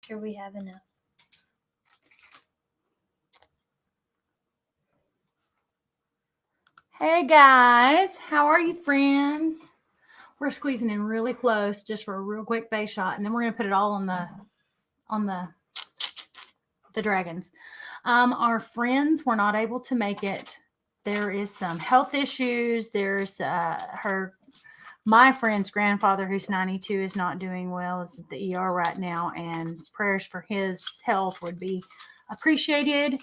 sure we have enough. Hey guys, how are you, friends? We're squeezing in really close just for a real quick base shot, and then we're gonna put it all on the dragons. Our friends were not able to make it. There is some health issues. There's my friend's grandfather, who's 92, is not doing well. Is at the ER right now, and prayers for his health would be appreciated.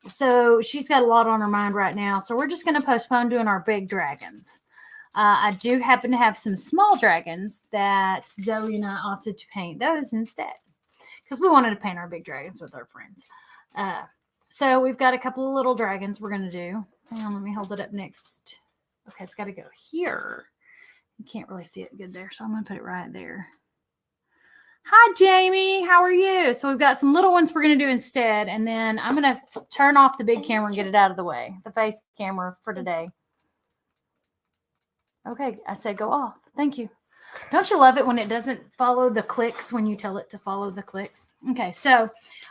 So she's got a lot on her mind right now. So we're just going to postpone doing our big dragons. I do happen to have some small dragons that Zoe and I opted to paint those instead, because we wanted to paint our big dragons with our friends. So we've got a couple of little dragons we're going to do. Hang on, let me hold it up next. Okay, it's got to go here. You can't really see it good there, so I'm going to put it right there. Hi, Jamie. How are you? So we've got some little ones we're going to do instead, and then I'm going to turn off the big camera and get it out of the way, the face camera for today. Okay, I said go off. Thank you. Don't you love it when it doesn't follow the clicks when you tell it to follow the clicks? Okay, so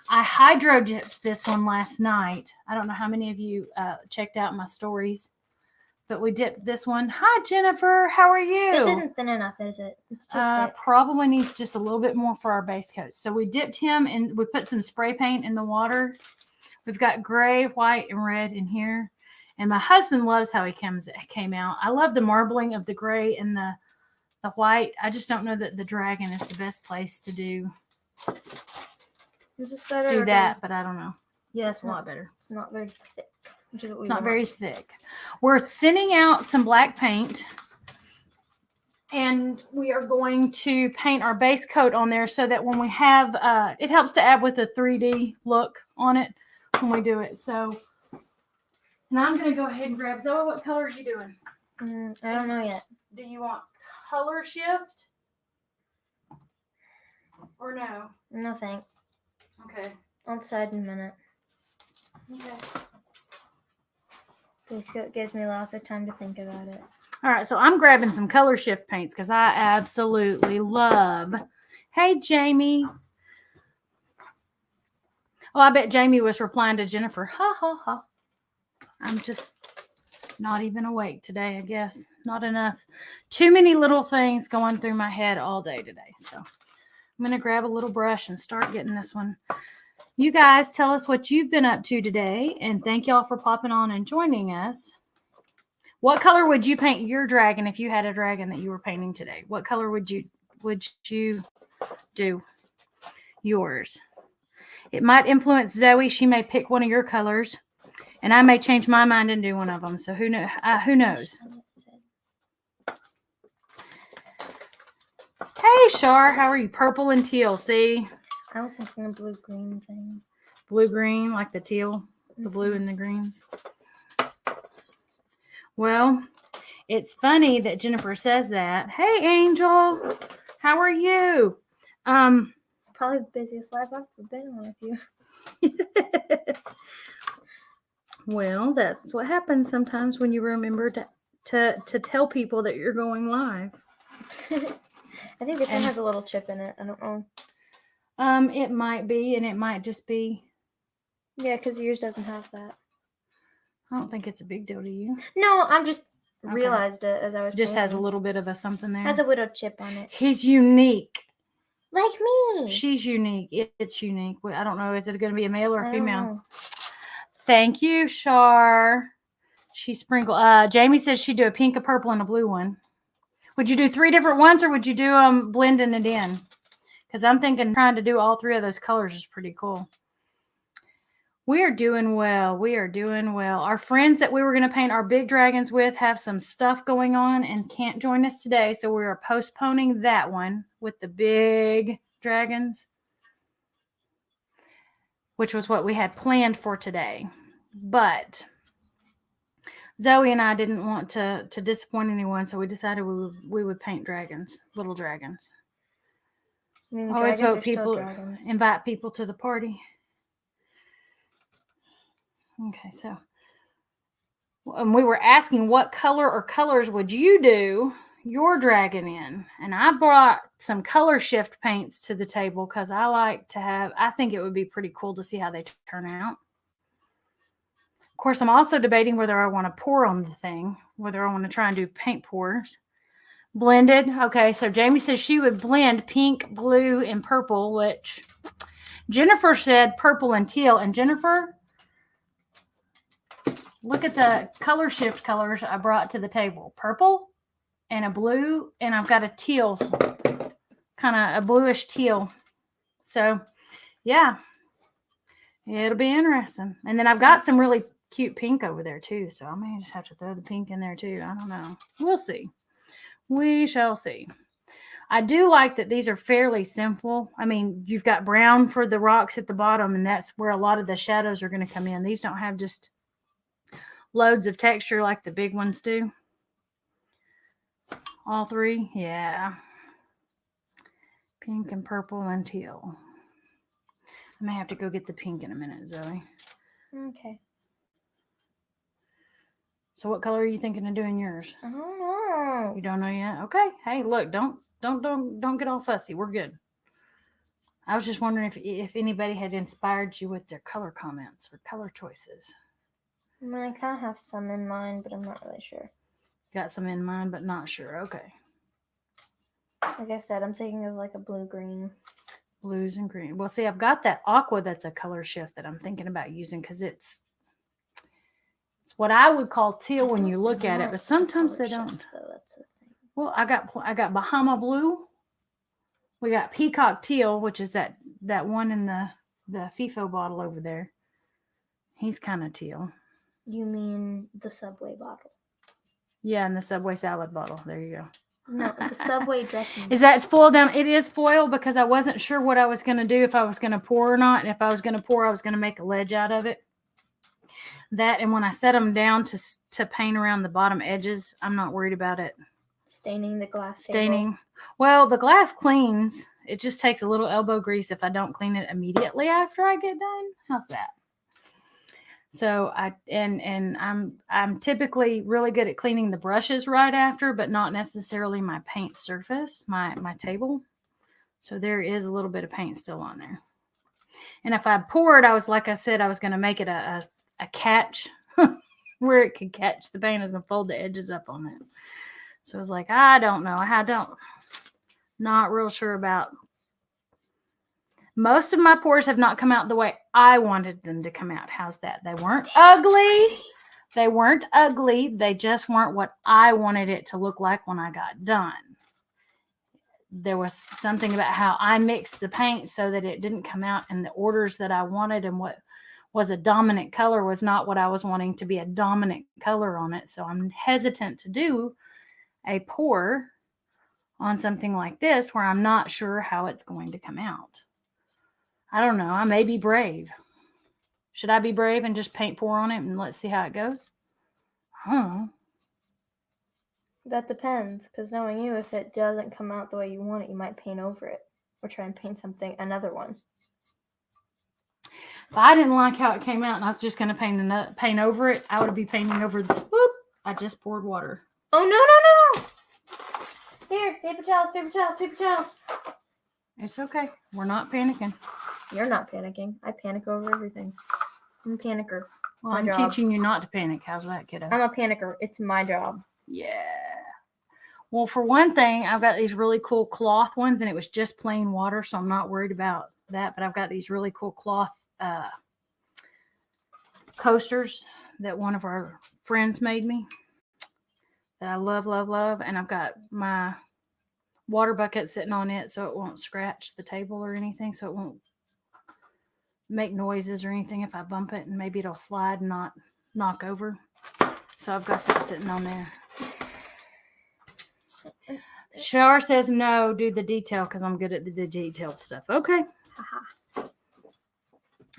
I hydro dipped this one last night. I don't know how many of you checked out my stories, but we dipped this one. Hi, Jennifer. How are you? This isn't thin enough, is it? It's too thick. Probably needs just a little bit more for our base coat. So we dipped him and we put some spray paint in the water. We've got gray, white, and red in here. And my husband loves how he came out. I love the marbling of the gray and the white. I just don't know that the dragon is the best place to do Is this better? that, but I don't know. Yeah, it's a lot better. It's not very thick. Not very thick. We're thinning out some black paint, and we are going to paint our base coat on there so that when we have, it helps to add with a 3D look on it when we do it. So, and I'm going to go ahead and grab, Zoe, what color are you doing? I don't know yet. Do you want color shift or no? No, thanks. Okay. I'll decide in a minute. Okay. So it gives me lots of time to think about it. All right, so I'm grabbing some color shift paints because I absolutely love. Hey, Jamie. Oh, I bet Jamie was replying to Jennifer. Ha, ha, ha. I'm just not even awake today, I guess. Not enough. Too many little things going through my head all day today. So I'm going to grab a little brush and start getting this one. You guys tell us what you've been up to today, and thank y'all for popping on and joining us. What color would you paint your dragon if you had a dragon that you were painting today? What color would you do yours? It might influence Zoe. She may pick one of your colors, and I may change my mind and do one of them. So who knows? Hey, Shar, how are you? Purple and teal, see? I was thinking a blue-green thing. Blue-green, like the teal, the blue and the greens. Well, it's funny that Jennifer says that. Hey, Angel, how are you? Probably the busiest life I've ever been on with you. Well, that's what happens sometimes when you remember to tell people that you're going live. I think this one has a little chip in it. I don't know. It might be, and it might just be. Yeah, because yours doesn't have that. I don't think it's a big deal to you. No, I'm just realized it as I was Just painting. has a little bit of a something there. Has a little chip on it. He's unique. Like me. She's unique. It's unique. I don't know. Is it going to be a male or a female? Know. Thank you, Shar. She sprinkled. Jamie says she'd do a pink, a purple, and a blue one. Would you do 3 different ones, or would you do blending it in? Because I'm thinking trying to do all 3 of those colors is pretty cool. We are doing well. We are doing well. Our friends that we were going to paint our big dragons with have some stuff going on and can't join us today. So we are postponing that one with the big dragons, which was what we had planned for today. But Zoe and I didn't want to disappoint anyone, so we decided we would paint dragons, little dragons. Always vote people, invite people to the party. Okay, so and we were asking what color or colors would you do your dragon in. And I brought some color shift paints to the table because I think it would be pretty cool to see how they turn out. Of course, I'm also debating whether I want to pour on the thing, whether I want to try and do paint pours. Blended. Okay, so Jamie says she would blend pink, blue, and purple, which Jennifer said purple and teal. And Jennifer, look at the color shift colors I brought to the table. Purple and a blue, and I've got a teal, kind of a bluish teal. So, yeah, it'll be interesting. And then I've got some really cute pink over there too, so I may just have to throw the pink in there too. I don't know. We'll see. We shall see. I do like that these are fairly simple. I mean, you've got brown for the rocks at the bottom, and that's where a lot of the shadows are going to come in. These don't have just loads of texture like the big ones do. All three, yeah. Pink and purple and teal. I may have to go get the pink in a minute, Zoe. Okay. So what color are you thinking of doing yours? I don't know. You don't know yet? Okay. Hey, look, don't get all fussy. We're good. I was just wondering if anybody had inspired you with their color comments or color choices. I mean, I kind of have some in mind, but I'm not really sure. Got some in mind, but not sure. Okay. Like I said, I'm thinking of like a blue-green. Blues and green. Well, see, I've got that aqua that's a color shift that I'm thinking about using because it's what I would call teal when you look at it, but sometimes they don't. That's the thing. Well, I got Bahama blue. We got peacock teal, which is that one in the FIFO bottle over there. He's kind of teal. You mean the Subway bottle? Yeah, in the Subway salad bottle. There you go. No, the Subway dressing. Is that foil down? It is foil because I wasn't sure what I was going to do, if I was going to pour or not. And if I was going to pour, I was going to make a ledge out of it. That, and when I set them down to paint around the bottom edges, I'm not worried about it Staining the glass staining. table. Well, the glass cleans. It just takes a little elbow grease if I don't clean it immediately after I get done. How's that? So I'm typically really good at cleaning the brushes right after, but not necessarily my paint surface, my table. So there is a little bit of paint still on there. And if I poured, I was going to make it a catch where it could catch the paint. I was going to fold the edges up on it. So I was like, I don't know. Not real sure about. Most of my pours have not come out the way I wanted them to come out. How's that? They weren't ugly. They weren't ugly. They just weren't what I wanted it to look like when I got done. There was something about how I mixed the paint so that it didn't come out in the orders that I wanted, and what was a dominant color was not what I was wanting to be a dominant color on it. So I'm hesitant to do a pour on something like this where I'm not sure how it's going to come out. I don't know. I may be brave. Should I be brave and just paint pour on it and let's see how it goes? I don't know. That depends, because knowing you, if it doesn't come out the way you want it, you might paint over it or try and paint another one. If I didn't like how it came out and I was just going to paint over it, I would be painting over the. Whoop! I just poured water. Oh, no. Here, paper towels, paper towels, paper towels. It's okay. We're not panicking. You're not panicking. I panic over everything. I'm a panicker. Well, I'm teaching you not to panic. How's that, kiddo? I'm a panicker. It's my job. Yeah. Well, for one thing, I've got these really cool cloth ones, and it was just plain water, so I'm not worried about that. But I've got these really cool cloth coasters that one of our friends made me that I love, love, love. And I've got my water bucket sitting on it so it won't scratch the table or anything, so it won't make noises or anything if I bump it, and maybe it'll slide and not knock over. So I've got that sitting on there. Shar says no, do the detail because I'm good at the detailed stuff. Okay.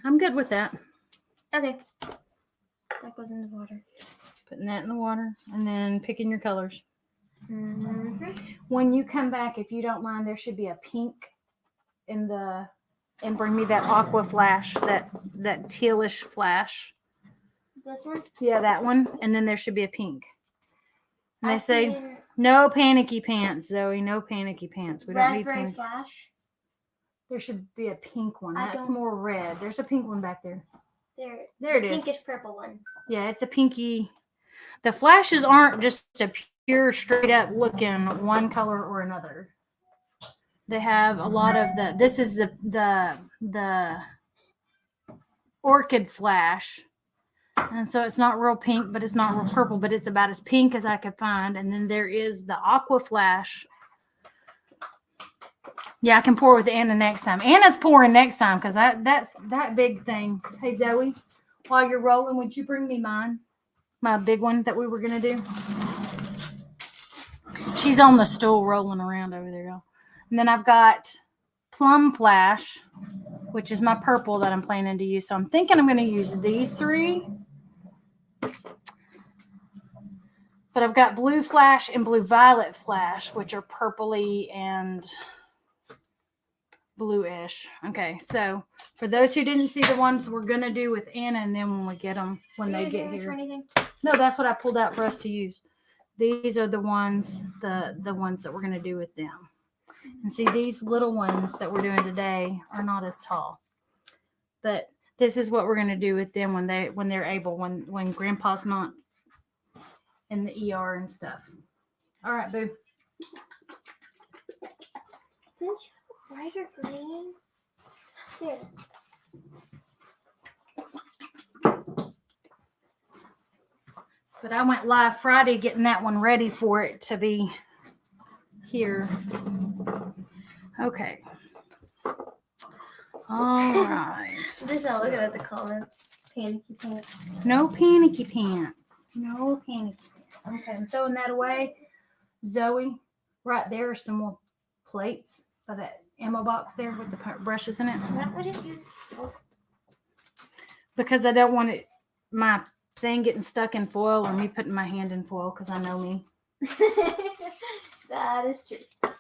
I'm good with that. Okay. That goes in the water. Putting that in the water and then picking your colors. Mm-hmm. When you come back, if you don't mind, there should be a pink and bring me that aqua flash, that tealish flash. This one? Yeah, that one. And then there should be a pink. And they say No panicky pants, Zoe. No panicky pants. We don't need Raspberry panicky. Flash. There should be a pink one. I That's don't- more red. There's a pink one back there. There it is. Pinkish purple one. Yeah, it's a pinky. The flashes aren't just a pure, straight up looking one color or another. They have a lot of the. This is the orchid flash, and so it's not real pink, but it's not real purple, but it's about as pink as I could find. And then there is the aqua flash. Yeah, I can pour with Anna next time. Anna's pouring next time because that's that big thing. Hey Zoe, while you're rolling, would you bring me mine? My big one that we were gonna do. She's on the stool rolling around over there, y'all. And then I've got Plum Flash, which is my purple that I'm planning to use. So I'm thinking I'm going to use these three. But I've got Blue Flash and Blue Violet Flash, which are purpley and bluish. Okay, so for those who didn't see the ones we're going to do with Anna, and then when we get them, when they get here. No, that's what I pulled out for us to use. These are the ones, the ones that we're going to do with them. And see, these little ones that we're doing today are not as tall. But this is what we're going to do with them when they're able, when Grandpa's not in the ER and stuff. All right, boo. Didn't you have brighter green? There. But I went live Friday getting that one ready for it to be here. Okay. All right. Just not looking at the comments. Panicky pants. No panicky pants. No panicky pants. Okay, I'm throwing that away. Zoe, right there are some more plates by that ammo box there with the brushes in it. Why don't we just use Because I don't want it, my thing getting stuck in foil or me putting my hand in foil because I know me. That is true.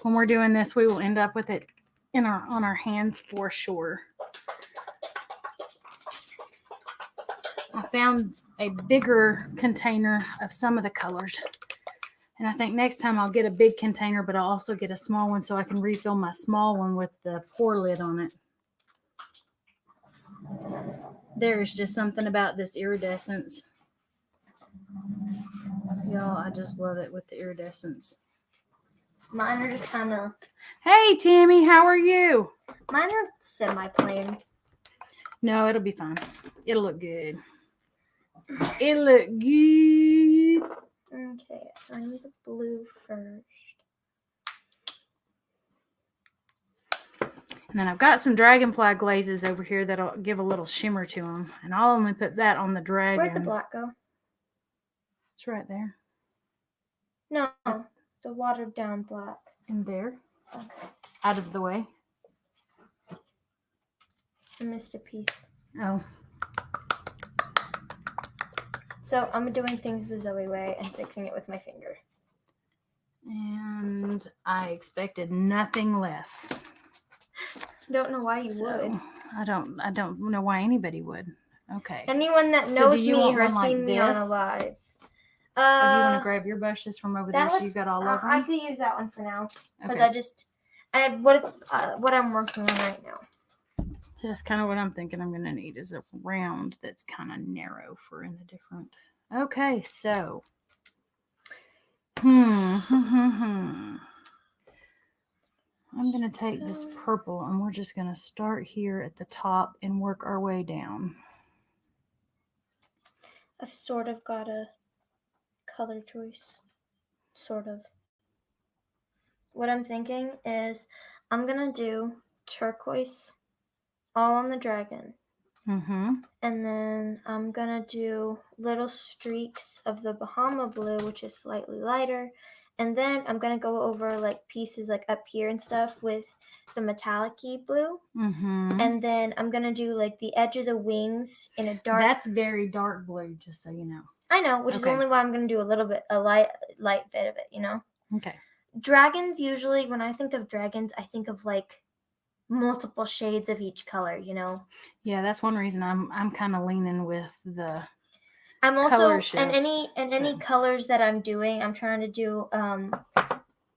When we're doing this, we will end up with it on our hands for sure. I found a bigger container of some of the colors. And I think next time I'll get a big container, but I'll also get a small one so I can refill my small one with the pour lid on it. There's just something about this iridescence. Y'all, I just love it with the iridescence. Mine are just kind of. Hey, Tammy, how are you? Mine are semi-plain. No, it'll be fine. It'll look good. It'll look good. Okay, so I need the blue first. And then I've got some dragonfly glazes over here that'll give a little shimmer to them. And I'll only put that on the dragon. Where'd the black go? It's right there. No, the watered down black. In there. Okay. Out of the way. I missed a piece. Oh. So I'm doing things the Zoe way and fixing it with my finger. And I expected nothing less. Don't know why you So, would. I don't know why anybody would. Okay. Anyone that So knows do you me want or has one like seen me on a this? live. Or do you want to grab your brushes from over there so you got all of them? I could use that one for now because Okay. I had what I'm working on right now. That's kind of what I'm thinking I'm going to need is a round that's kind of narrow for in the different. Okay, so. I'm going to take this purple and we're just going to start here at the top and work our way down. I've sort of got a color choice. Sort of. What I'm thinking is I'm going to do turquoise all on the dragon. Mm-hmm. And then I'm going to do little streaks of the Bahama blue, which is slightly lighter. And then I'm going to go over like pieces like up here and stuff with the metallic-y blue. Mm-hmm. And then I'm going to do like the edge of the wings in a dark. That's very dark blue, just so you know. I know, which is Okay. only why I'm going to do a light bit of it, you know? Okay. Dragons, usually, when I think of dragons, I think of like multiple shades of each color, you know? Yeah, that's one reason I'm kind of leaning with the I'm also color and shifts. any colors that I'm doing, I'm trying to do any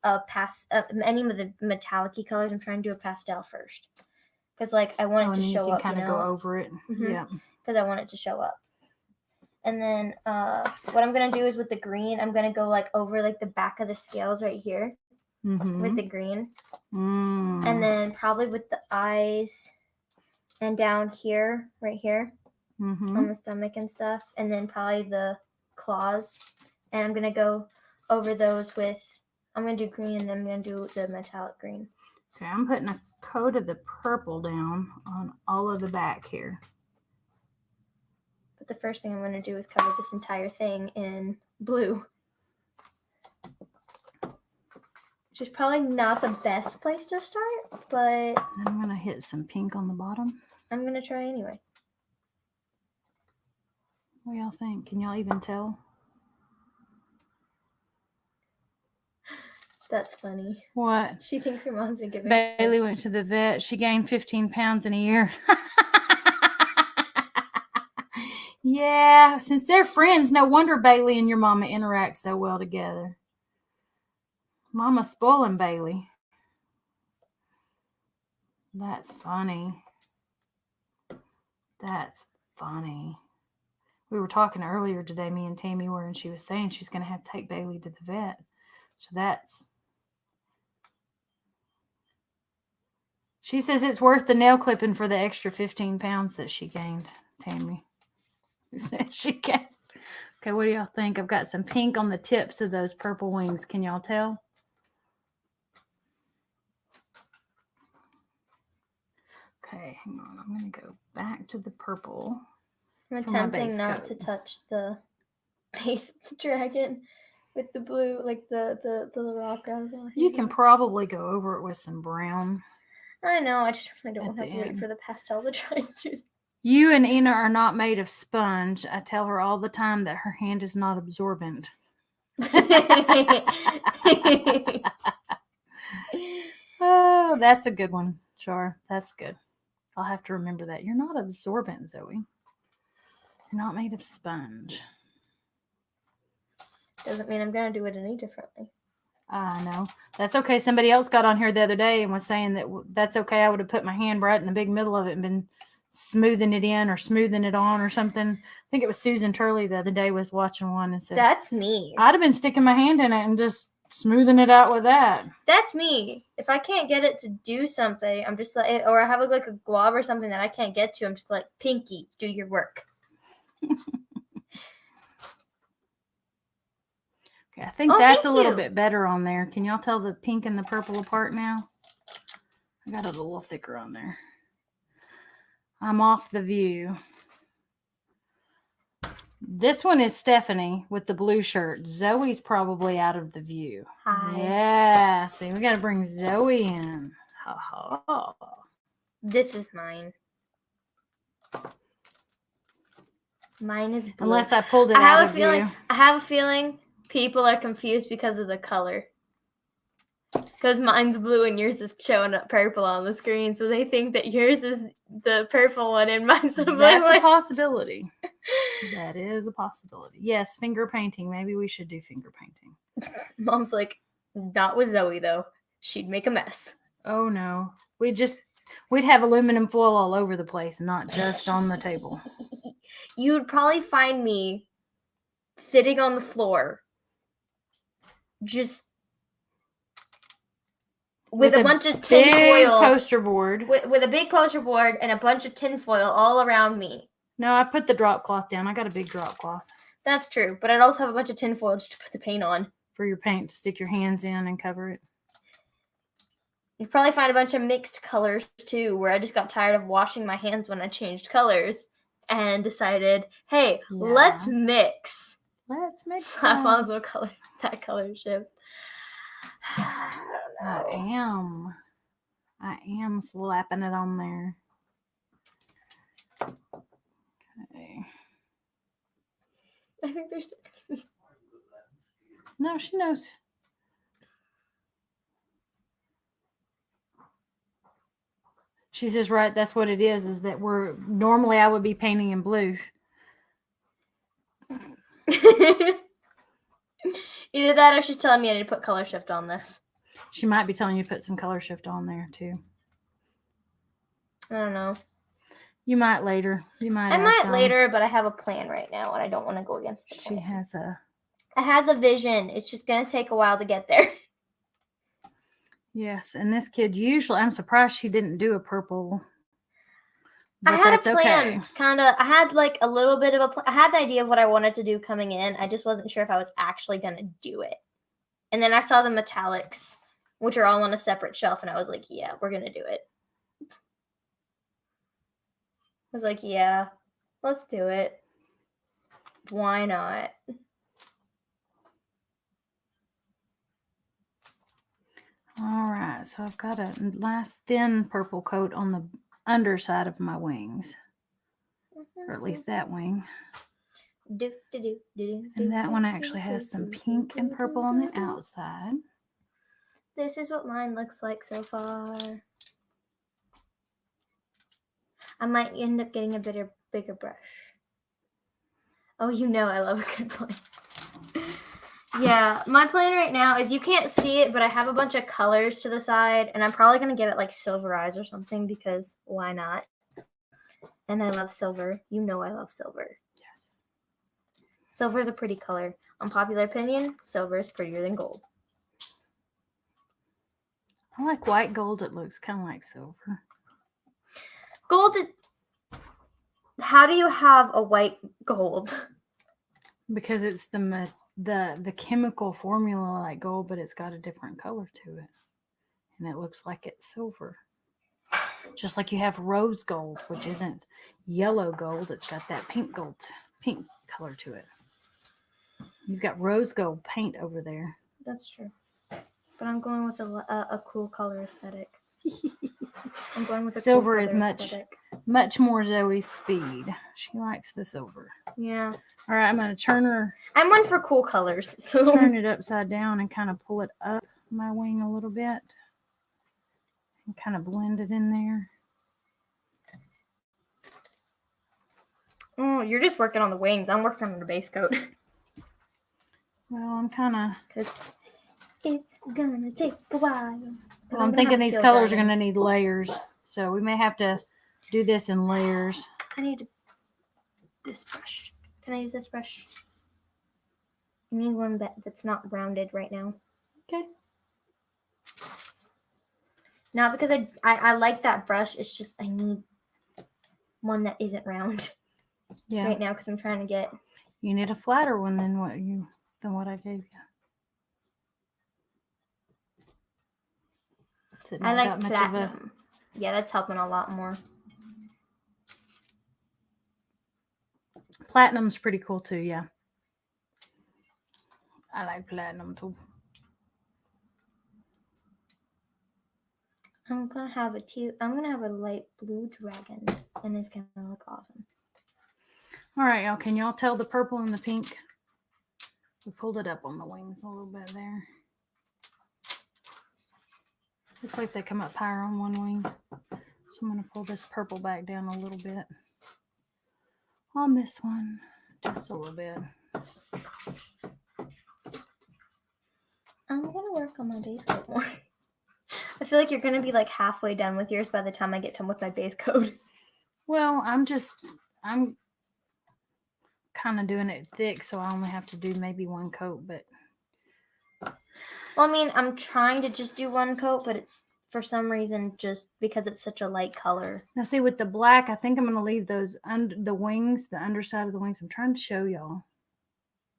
of the metallic-y colors. I'm trying to do a pastel first because like I want it and to then show you can up. kind of go over it. Mhm. Yeah. Because I want it to show up. And then what I'm gonna do is with the green, I'm gonna go like over like the back of the scales right here with the green, and then probably with the eyes and down here, right here, on the stomach and stuff, and then probably the claws. And I'm gonna go over those with. I'm gonna do green, and then I'm gonna do the metallic green. Okay, I'm putting a coat of the purple down on all of the back here. But the first thing I'm going to do is cover this entire thing in blue. Which is probably not the best place to start, but I'm going to hit some pink on the bottom. I'm going to try anyway. What do y'all think? Can y'all even tell? That's funny. What? She thinks her mom's been giving Bailey went to the vet. She gained 15 pounds in a year. Yeah, since they're friends, no wonder Bailey and your mama interact so well together. Mama's spoiling Bailey. That's funny. That's funny. We were talking earlier today, me and Tammy were, and she was saying she's going to have to take Bailey to the vet. So that's... She says it's worth the nail clipping for the extra 15 pounds that she gained, Tammy. She gained. Okay, what do y'all think? I've got some pink on the tips of those purple wings. Can y'all tell? Okay, hang on. I'm going to go back to the purple. I'm attempting not to touch the base of the dragon with the blue, like the rock guys. You can probably go over it with some brown. I know. I just really don't want to have to wait for the pastel to dry. You and Ina are not made of sponge. I tell her all the time that her hand is not absorbent. Oh, that's a good one, Char. That's good. I'll have to remember that. You're not absorbent, Zoe. You're not made of sponge. Doesn't mean I'm going to do it any differently. I know. That's okay. Somebody else got on here the other day and was saying that that's okay. I would have put my hand right in the big middle of it and been smoothing it in or smoothing it on or something. I think it was Susan Turley the other day was watching one and said, that's me. I'd have been sticking my hand in it and just smoothing it out with that. That's me. If I can't get it to do something, I'm just like, or I have like a glob or something that I can't get to, I'm just like, Pinky, do your work. Okay, I think that's a little bit better on there. Can y'all tell the pink and the purple apart now? I got it a little thicker on there. I'm off the view. This one is Stephanie with the blue shirt. Zoe's probably out of the view. Hi. Yeah. See, we got to bring Zoe in. Ha ha. This is mine. Mine is blue. Unless I pulled it out of view. I have a feeling people are confused because of the color. Because mine's blue and yours is showing up purple on the screen, so they think that yours is the purple one and mine's the blue one. That's a possibility. That is a possibility. Yes, finger painting. Maybe we should do finger painting. Mom's like, not with Zoe though. She'd make a mess. Oh no. We'd have aluminum foil all over the place, not just on the table. You'd probably find me sitting on the floor, just with a bunch of tin foil poster board. With a big poster board and a bunch of tin foil all around me. No, I put the drop cloth down. I got a big drop cloth. That's true, but I'd also have a bunch of tin foil just to put the paint on. For your paint to stick your hands in and cover it. You'd probably find a bunch of mixed colors too, where I just got tired of washing my hands when I changed colors and decided, hey, let's mix. Let's mix. Slap on some color, that color shift. I am slapping it on there. Okay. I think there's... No, she knows. She says, right, that's what it is that normally I would be painting in blue. Either that or she's telling me I need to put color shift on this. She might be telling you to put some color shift on there too. I don't know. You might later. You might. I add might some. later, but I have a plan right now, and I don't want to go against the She plan. has a. It has a vision. It's just gonna take a while to get there. Yes, and this kid usually. I'm surprised she didn't do a purple. I But had that's a plan, okay. kind of. I had like a little bit of a plan. I had an idea of what I wanted to do coming in. I just wasn't sure if I was actually gonna do it. And then I saw the metallics, which are all on a separate shelf, and I was like, yeah, we're gonna do it. I was like, yeah, let's do it. Why not? All right, so I've got a nice thin purple coat on the underside of my wings, or at least that wing. And that one actually has some pink and purple on the outside. This is what mine looks like so far. I might end up getting a bigger brush. Oh, you know I love a good plan. Yeah, my plan right now is, you can't see it, but I have a bunch of colors to the side, and I'm probably going to give it like silver eyes or something, because why not? And I love silver. You know I love silver. Yes. Silver is a pretty color. Unpopular opinion, silver is prettier than gold. I like white gold. It looks kind of like silver. Gold is... How do you have a white gold? Because it's the chemical formula like gold, but it's got a different color to it. And it looks like it's silver. Just like you have rose gold, which isn't yellow gold. It's got that pink color to it. You've got rose gold paint over there. That's true. But I'm going with a cool color aesthetic. I'm going with a silver cool is color much aesthetic. much more Zoe's speed. She likes the silver. Yeah. All right, I'm going to turn one for cool colors. So it upside down and kind of pull it up my wing a little bit. And kind of blend it in there. Oh, you're just working on the wings. I'm working on the base coat. Well, I'm kind of... Because it's going to take a while. Well, I'm thinking these colors are going to need layers. So we may have to do this in layers. I need this brush. Can I use this brush? I need one that's not rounded right now. Okay. Not because I like that brush. It's just I need one that isn't round right now, because I'm trying to get... You need a flatter one than what I gave you. I like platinum. Yeah, that's helping a lot more. Platinum's pretty cool too, yeah. I like platinum too. I'm gonna have a light blue dragon, and it's gonna look awesome. All right, y'all. Can y'all tell the purple and the pink? We pulled it up on the wings a little bit there. Looks like they come up higher on one wing. So I'm going to pull this purple back down a little bit on this one. Just a little bit. I'm going to work on my base coat more. I feel like you're going to be like halfway done with yours by the time I get done with my base coat. Well, I'm kind of doing it thick, so I only have to do maybe one coat, but... Well, I mean, I'm trying to just do one coat, but it's, for some reason, just because it's such a light color. Now, see, with the black, I think I'm going to leave those the wings, the underside of the wings. I'm trying to show y'all.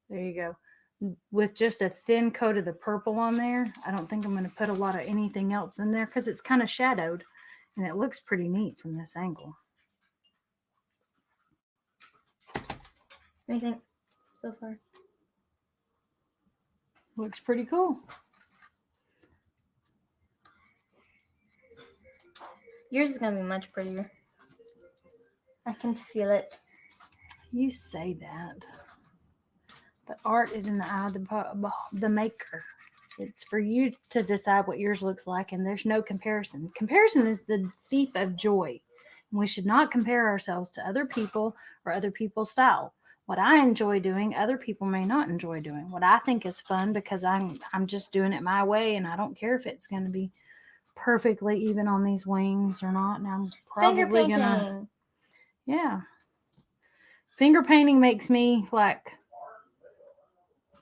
There you go. With just a thin coat of the purple on there, I don't think I'm going to put a lot of anything else in there, because it's kind of shadowed, and it looks pretty neat from this angle. What do you think so far? Looks pretty cool. Yours is going to be much prettier. I can feel it. You say that. But art is in the eye of the maker. It's for you to decide what yours looks like, and there's no comparison. Comparison is the thief of joy. And we should not compare ourselves to other people or other people's style. What I enjoy doing, other people may not enjoy doing. What I think is fun because I'm just doing it my way, and I don't care if it's going to be perfectly even on these wings or not. And I'm Finger probably painting. gonna, yeah. Finger painting makes me like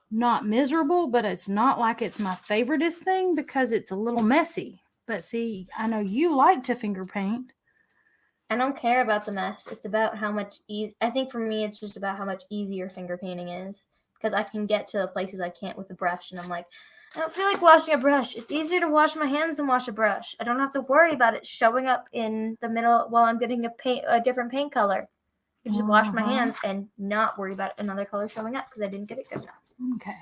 not miserable, but it's not like it's my favoriteest thing because it's a little messy. But see, I know you like to finger paint. I don't care about the mess. It's about how much ease. I think for me, it's just about how much easier finger painting is because I can get to the places I can't with a brush, and I'm like, I don't feel like washing a brush. It's easier to wash my hands than wash a brush. I don't have to worry about it showing up in the middle while I'm getting a different paint color. I just wash my hands and not worry about another color showing up because I didn't get it good enough. Okay.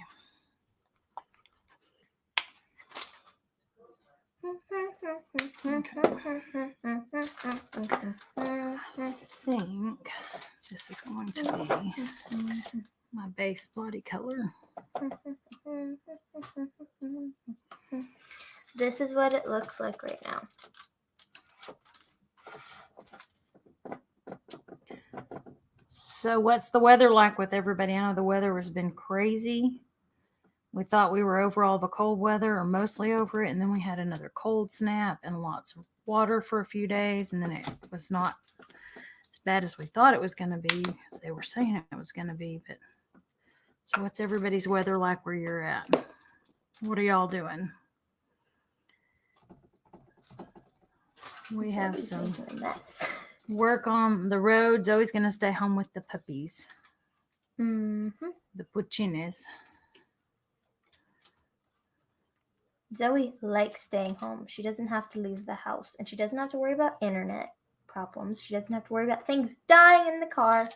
I think this is going to be my base body color. This is what it looks like right now. So what's the weather like with everybody? I know the weather has been crazy. We thought we were over all the cold weather or mostly over it. And then we had another cold snap and lots of water for a few days. And then it was not as bad as we thought it was going to be, as they were saying it was going to be. But so what's everybody's weather like where you're at? What are y'all doing? We have some work on the road. Zoe's going to stay home with the puppies. The puccines. Zoe likes staying home. She doesn't have to leave the house, and she doesn't have to worry about internet problems. She doesn't have to worry about things dying in the car.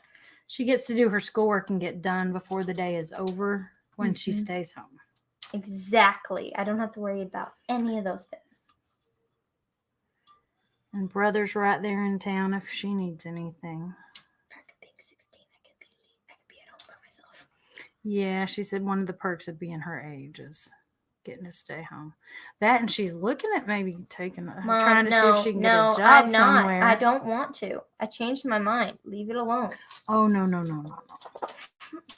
She gets to do her schoolwork and get done before the day is over when she stays home. Exactly. I don't have to worry about any of those things. And brother's right there in town if she needs anything. Perk of being 16, I could be at home by myself. Yeah, she said one of the perks of being her age is getting to stay home. That, and she's looking at maybe taking trying to see if she can get a job somewhere. I don't want to. I changed my mind. Leave it alone. Oh, no.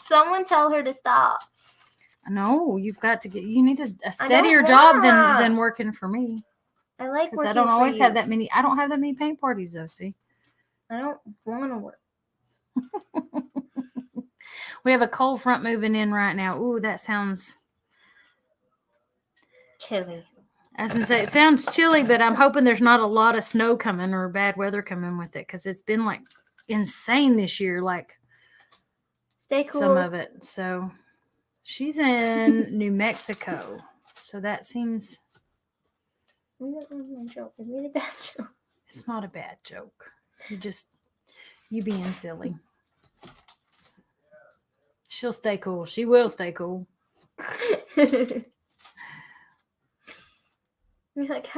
Someone tell her to stop. No, you've got to you need a steadier job than working for me. I like because I don't always have that many. I don't have that many paint parties though. See, I don't want to work. We have a cold front moving in right now. Ooh, that sounds chilly. I was gonna say it sounds chilly, but I'm hoping there's not a lot of snow coming or bad weather coming with it because it's been like insane this year. Like, stay cool. Some of it. So she's in New Mexico, so that seems. Joke. I made a bad joke. It's not a bad joke. You being silly. She'll stay cool. She will stay cool. You're like,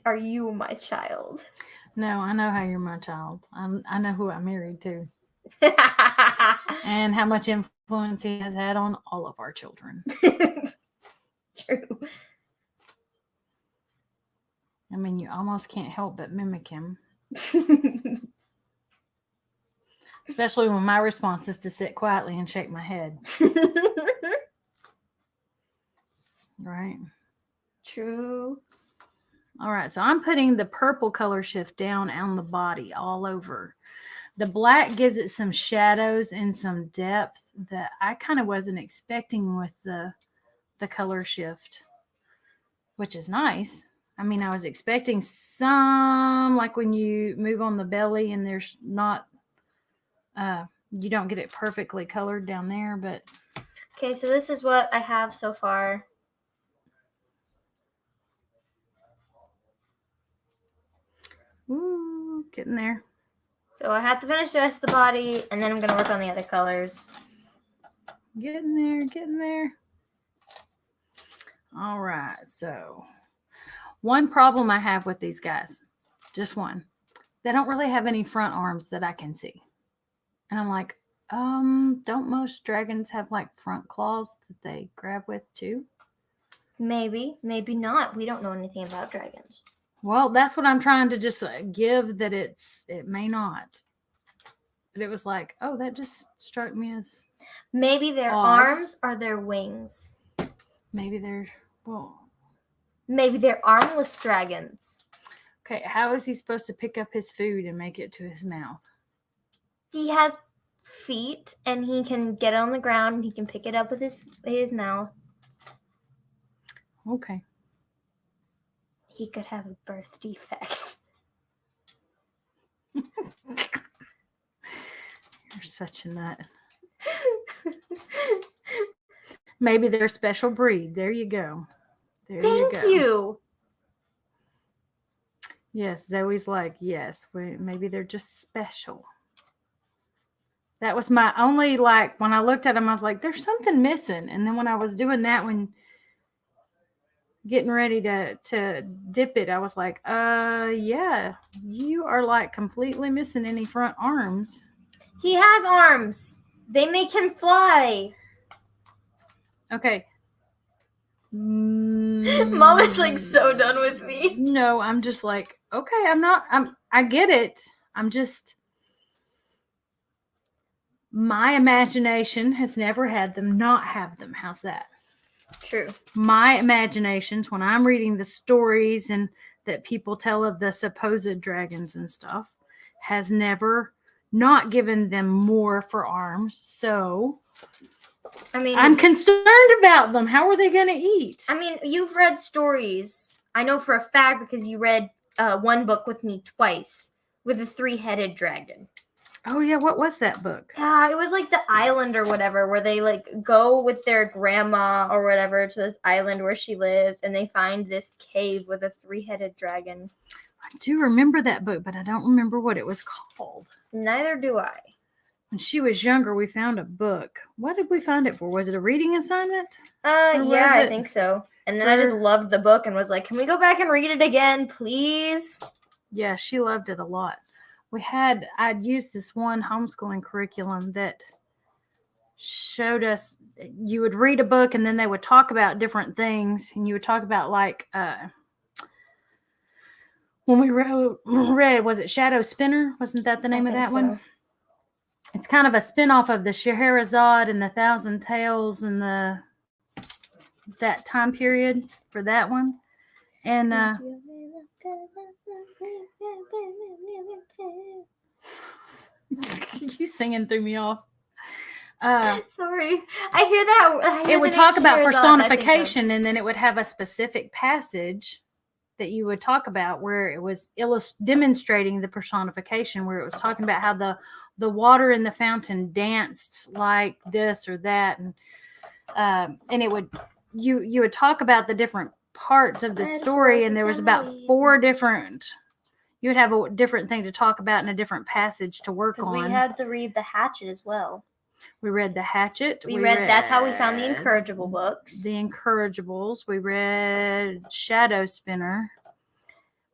are you my child? No, I know how you're my child. I know who I'm married to. And how much influence he has had on all of our children. True. I mean, you almost can't help but mimic him. Especially when my response is to sit quietly and shake my head. Right? True. All right, so I'm putting the purple color shift down on the body all over. The black gives it some shadows and some depth that I kind of wasn't expecting with the color shift, which is nice. I mean, I was expecting some, like when you move on the belly and there's not, you don't get it perfectly colored down there, but. Okay, so this is what I have so far. Ooh, getting there. So I have to finish the rest of the body, and then I'm going to work on the other colors. Getting there. All right, so. One problem I have with these guys, just one, they don't really have any front arms that I can see. And I'm like, don't most dragons have like front claws that they grab with too? Maybe not. We don't know anything about dragons. Well, that's what I'm trying to just give that it may not. But it was like, oh, that just struck me as Maybe their odd. arms are their wings. Maybe they're, well, Maybe they're armless dragons. okay, how is he supposed to pick up his food and make it to his mouth? He has feet, and he can get on the ground, and he can pick it up with his mouth. Okay. He could have a birth defect. You're such a nut. Maybe they're a special breed. There you go. There Thank you go. you. Yes, Zoe's like, yes, maybe they're just special. That was my only, like, when I looked at them, I was like, there's something missing. And then when I was doing that, when getting ready to dip it, I was like, yeah, you are like completely missing any front arms. He has arms. They make him fly. Okay. Mom is like so done with me. No, I'm just like, okay, I get it. I'm just, my imagination has never had them not have them. How's that? True. My imaginations, when I'm reading the stories and that people tell of the supposed dragons and stuff, has never not given them more for arms. So I mean, I'm concerned about them. How are they going to eat? I mean, you've read stories. I know for a fact because you read one book with me twice with a 3-headed dragon. Oh yeah, what was that book? Yeah, it was like the island or whatever, where they like go with their grandma or whatever to this island where she lives, and they find this cave with a 3-headed dragon. I do remember that book, but I don't remember what it was called. Neither do I. When she was younger, we found a book. What did we find it for? Was it a reading assignment? Yeah, I think so. And then I just loved the book and was like, can we go back and read it again, please? Yeah, she loved it a lot. I'd used this one homeschooling curriculum that showed us, you would read a book and then they would talk about different things. And you would talk about like, when we read, was it Shadow Spinner? Wasn't that the name of that one? It's kind of a spin-off of the Scheherazade and the Thousand Tales and that time period for that one. And you singing threw me off. Sorry, I hear that. It would talk about personification, and then it would have a specific passage that you would talk about where it was demonstrating the personification, where it was talking about how the water in the fountain danced like this or that, and it would you would talk about the different parts of the story, and there was about 4 different. You would have a different thing to talk about and a different passage to work on. Because we had to read The Hatchet as well. We read The Hatchet. We read that's how we found the Incorrigible books. The Incorrigibles. We read Shadow Spinner.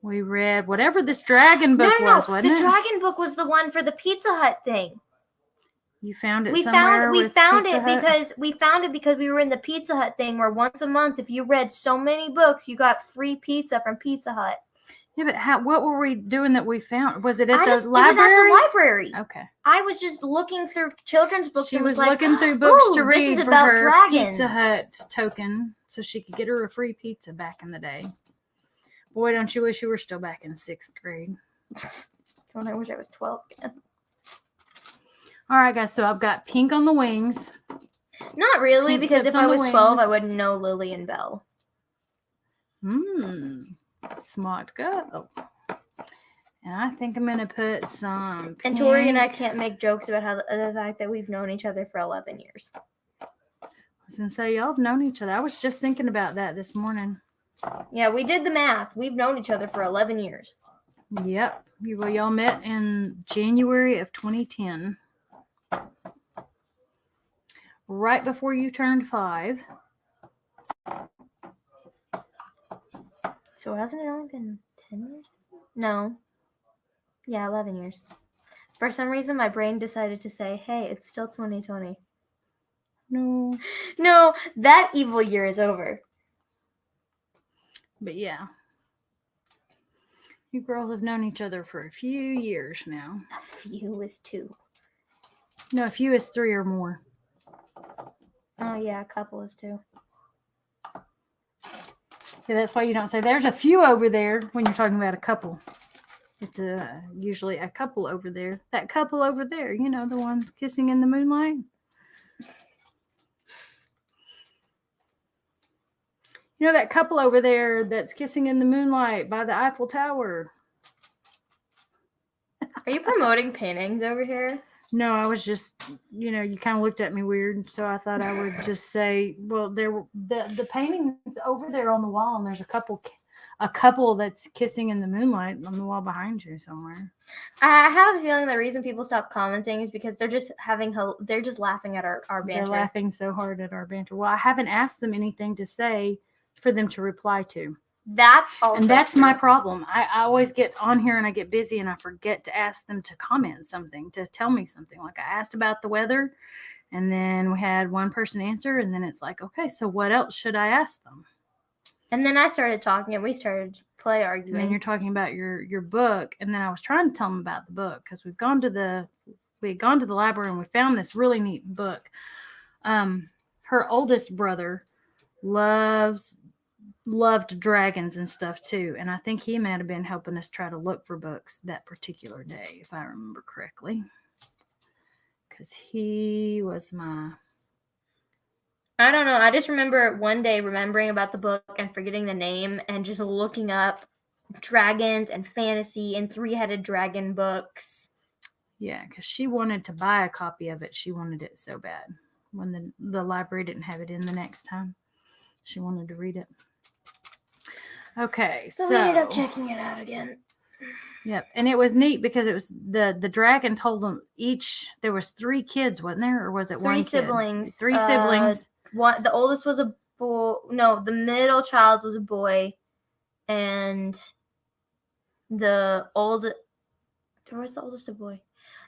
We read whatever this dragon book was, wasn't it? The dragon book was the one for the Pizza Hut thing. You found it somewhere? We found it because we were in the Pizza Hut thing where once a month, if you read so many books, you got free pizza from Pizza Hut. Yeah, but what were we doing that we found? Was it at the library? It was at the library. Okay. I was just looking through children's books. She was looking through books to read for her dragons. Pizza Hut token so she could get her a free pizza back in the day. Boy, don't you wish you were still back in 6th grade. When I wish I was 12 again. All right, guys, so I've got pink on the wings. Not really, because if I was 12, I would know Lily and Belle. Smart girl. And I think I'm going to put some pink. And Tori and I can't make jokes about how the fact that we've known each other for 11 years. I was going to say, y'all have known each other. I was just thinking about that this morning. Yeah, we did the math. We've known each other for 11 years. Yep. Y'all met in January of 2010. Right before you turned 5. So hasn't it only been 10 years? No. Yeah, 11 years. For some reason, my brain decided to say, hey, it's still 2020. No, that evil year is over. But yeah. You girls have known each other for a few years now. A few is 2. No, a few is 3 or more. Oh yeah, a couple is 2. Yeah, that's why you don't say there's a few over there when you're talking about a couple. It's usually a couple over there. That couple over there, you know, the one kissing in the moonlight. You know that couple over there that's kissing in the moonlight by the Eiffel Tower. Are you promoting paintings over here? No, I was just, you know, you kind of looked at me weird, so I thought I would just say, well, there were the paintings over there on the wall, and there's a couple that's kissing in the moonlight on the wall behind you somewhere. I have a feeling the reason people stop commenting is because they're just they're just laughing at our banter. They're laughing so hard at our banter. Well, I haven't asked them anything to say for them to reply to. That's also And that's true. my problem. I always get on here and I get busy and I forget to ask them to comment something, to tell me something. Like I asked about the weather, and then we had one person answer, and then it's like, okay, so what else should I ask them? And then I started talking and we started to play And arguing. then you're talking about your book, and then I was trying to tell them about the book because we had gone to the library and we found this really neat book. Her oldest brother loved dragons and stuff too, and I think he might have been helping us try to look for books that particular day, if I remember correctly, because he was I don't know. I just remember one day remembering about the book and forgetting the name and just looking up dragons and fantasy and 3-headed dragon books. Yeah, because she wanted to buy a copy of it. She wanted it so bad. When the library didn't have it in the next time, she wanted to read it. Okay, so we ended up checking it out again. Yep, and it was neat because it was the dragon told them each there was 3 kids, wasn't there, or was it 1 kid? Siblings. 3 siblings. The oldest was a boy. No, the middle child was a boy, and where was the oldest a boy?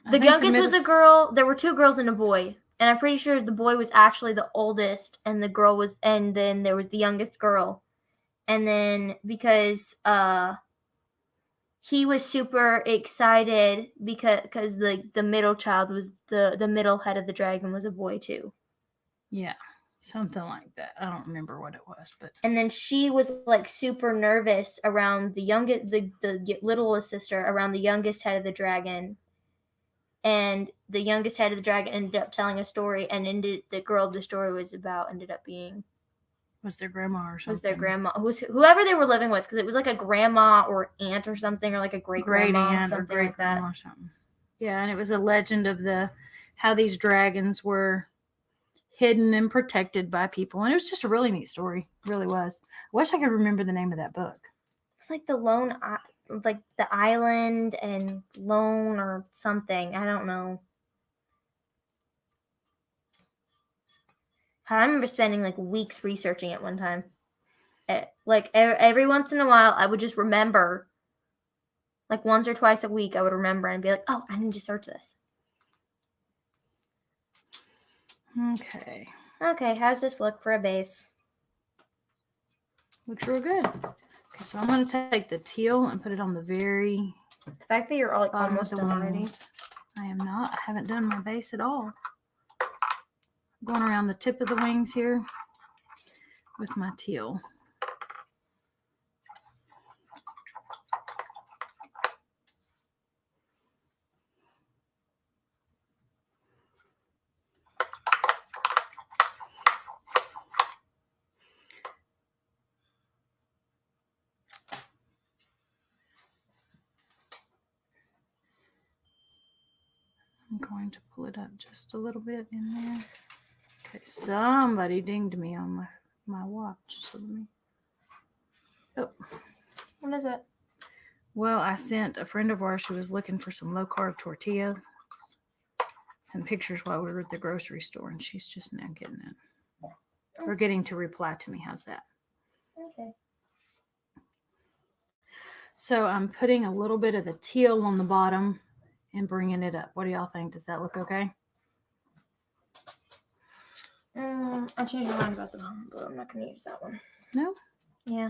The youngest was a girl. There were 2 girls and a boy, and I'm pretty sure the boy was actually the oldest, and then there was the youngest girl, and then because he was super excited because the middle child was the middle head of the dragon was a boy too. Yeah, something like that. I don't remember what it was, but and then she was like super nervous around the littlest sister around the youngest head of the dragon, and the youngest head of the dragon ended up telling a story, and the girl the story was about ended up being was their grandma or something. Was their grandma, whoever they were living with, because it was like a grandma or aunt or something, or like a great aunt or great grandma or something. Yeah, and it was a legend of how these dragons were hidden and protected by people, and it was just a really neat story. It really was. I wish I could remember the name of that book. It's like the island and lone or something. I don't know. I remember spending like weeks researching it one time. Like every once in a while, I would just remember. Like once or twice a week, I would remember and be like, "Oh, I need to search this." Okay. Okay, how's this look for a base? Looks real good. Okay, so I'm going to take the teal and put it on the very The fact that you're almost done already. I am not. I haven't done my base at all. I'm going around the tip of the wings here with my teal. I'm going to pull it up just a little bit in there. Okay, somebody dinged me on my watch. So let me. Oh. What is it? Well, I sent a friend of ours who was looking for some low-carb tortilla some pictures while we were at the grocery store, and she's just now getting it. Forgetting to reply to me. How's that? Okay. So I'm putting a little bit of the teal on the bottom and bringing it up. What do y'all think? Does that look okay? I changed my mind about the bottom, but I'm not going to use that one. No? Yeah.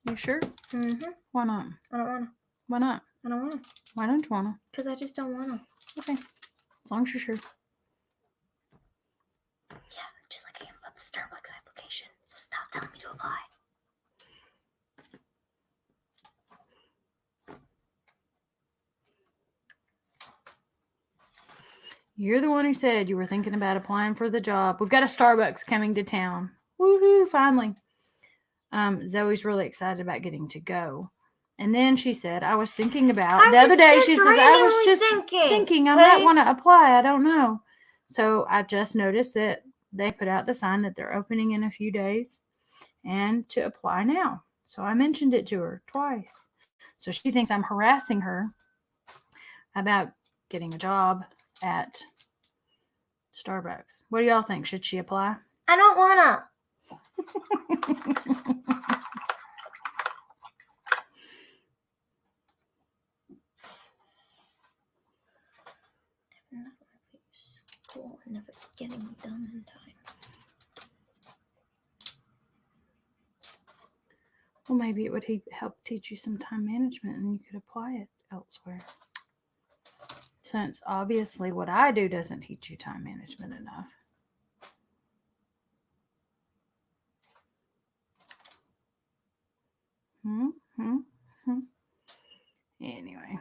You sure? Mm-hmm. Why not? I don't want to. Why not? I don't want to. Why don't you want to? Because I just don't want to. Okay. As long as you're sure. Stop telling me to apply. You're the one who said you were thinking about applying for the job. We've got a Starbucks coming to town. Woohoo, finally. Zoe's really excited about getting to go. And then she said, I was thinking about the other day. She says, I was just thinking I might want to apply. I don't know. So I just noticed that they put out the sign that they're opening in a few days and to apply now. So I mentioned it to her twice. So she thinks I'm harassing her about getting a job at Starbucks. What do y'all think? Should she apply? I don't wanna. School and never getting done in time. Well, maybe it would help teach you some time management and you could apply it elsewhere. Since obviously what I do doesn't teach you time management enough. Anyway.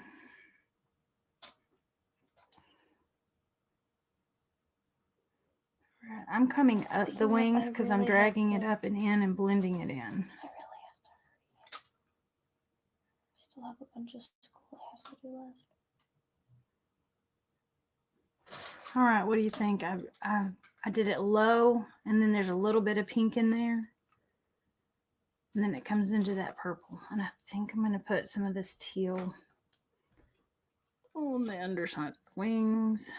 Right, I'm coming up the wings because I'm dragging it up and in and blending it in. I really have to hurry. I still have a bunch of school I have to do left. All right, what do you think? I did it low, and then there's a little bit of pink in there. And then it comes into that purple. And I think I'm going to put some of this teal on the underside of the wings.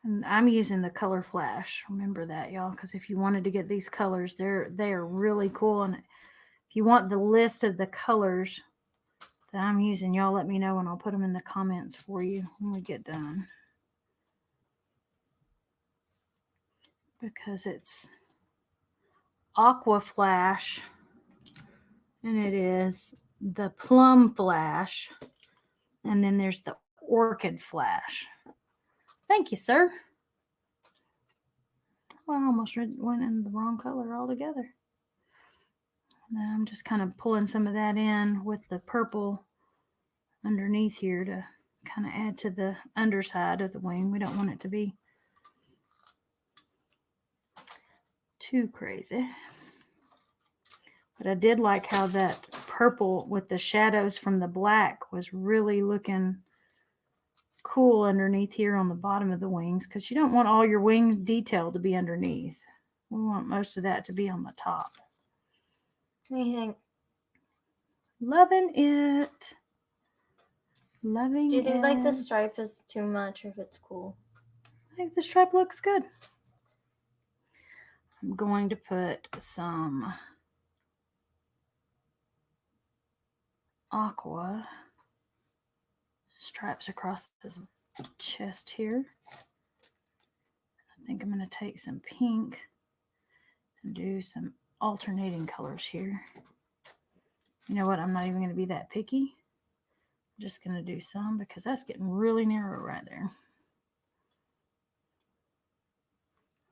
And I'm using the Color Flash. Remember that, y'all, because if you wanted to get these colors, they are really cool. And if you want the list of the colors that I'm using, y'all let me know and I'll put them in the comments for you when we get done. Because it's Aqua Flash and it is the Plum Flash and then there's the Orchid Flash. Thank you, sir. Well, I almost went in the wrong color altogether. And I'm just kind of pulling some of that in with the purple underneath here to kind of add to the underside of the wing. We don't want it to be too crazy. But I did like how that purple with the shadows from the black was really looking cool underneath here on the bottom of the wings, because you don't want all your wings detail to be underneath. We want most of that to be on the top. What do you think? Loving it. Loving it. Do you think like the stripe is too much or if it's cool? I think the stripe looks good. I'm going to put some aqua stripes across his chest here. I think I'm going to take some pink and do some alternating colors here. You know what? I'm not even going to be that picky. I'm just going to do some because that's getting really narrow right there.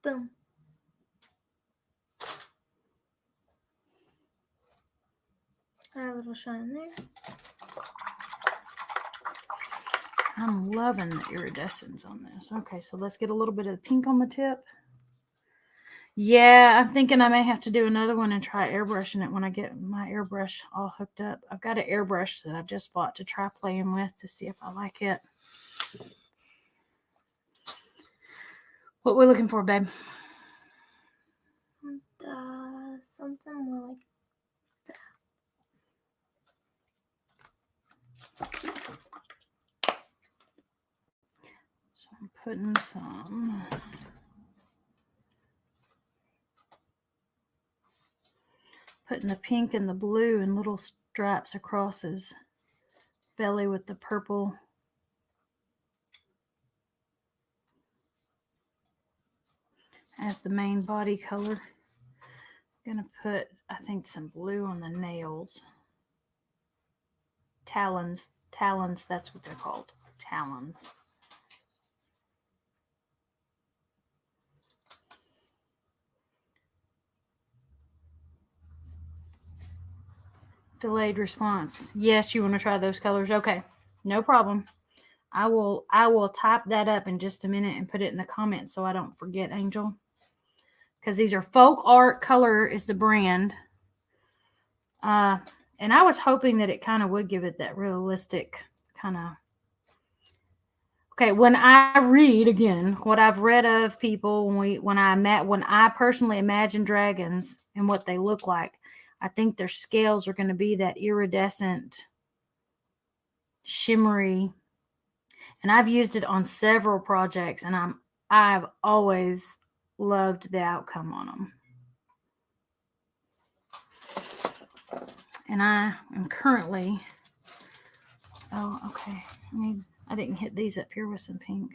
Boom. Add a little shine there. I'm loving the iridescence on this. Okay, so let's get a little bit of pink on the tip. Yeah, I'm thinking I may have to do another one and try airbrushing it when I get my airbrush all hooked up. I've got an airbrush that I just bought to try playing with to see if I like it. What we're looking for, babe? Something more like that. So I'm putting some the pink and the blue and little stripes across his belly with the purple. As the main body color. I'm going to put I think, some blue on the nails. Talons. Talons, that's what they're called. Talons. Delayed response. Yes, you want to try those colors? Okay, no problem. I will type that up in just a minute and put it in the comments so I don't forget, Angel. Because these are Folk Art Color is the brand. And I was hoping that it kind of would give it that realistic kind of. Okay, when I read again what I've read of people, when I personally imagine dragons and what they look like, I think their scales are going to be that iridescent, shimmery. And I've used it on several projects, and I've always loved the outcome on them. And I am currently, oh, okay. I didn't hit these up here with some pink.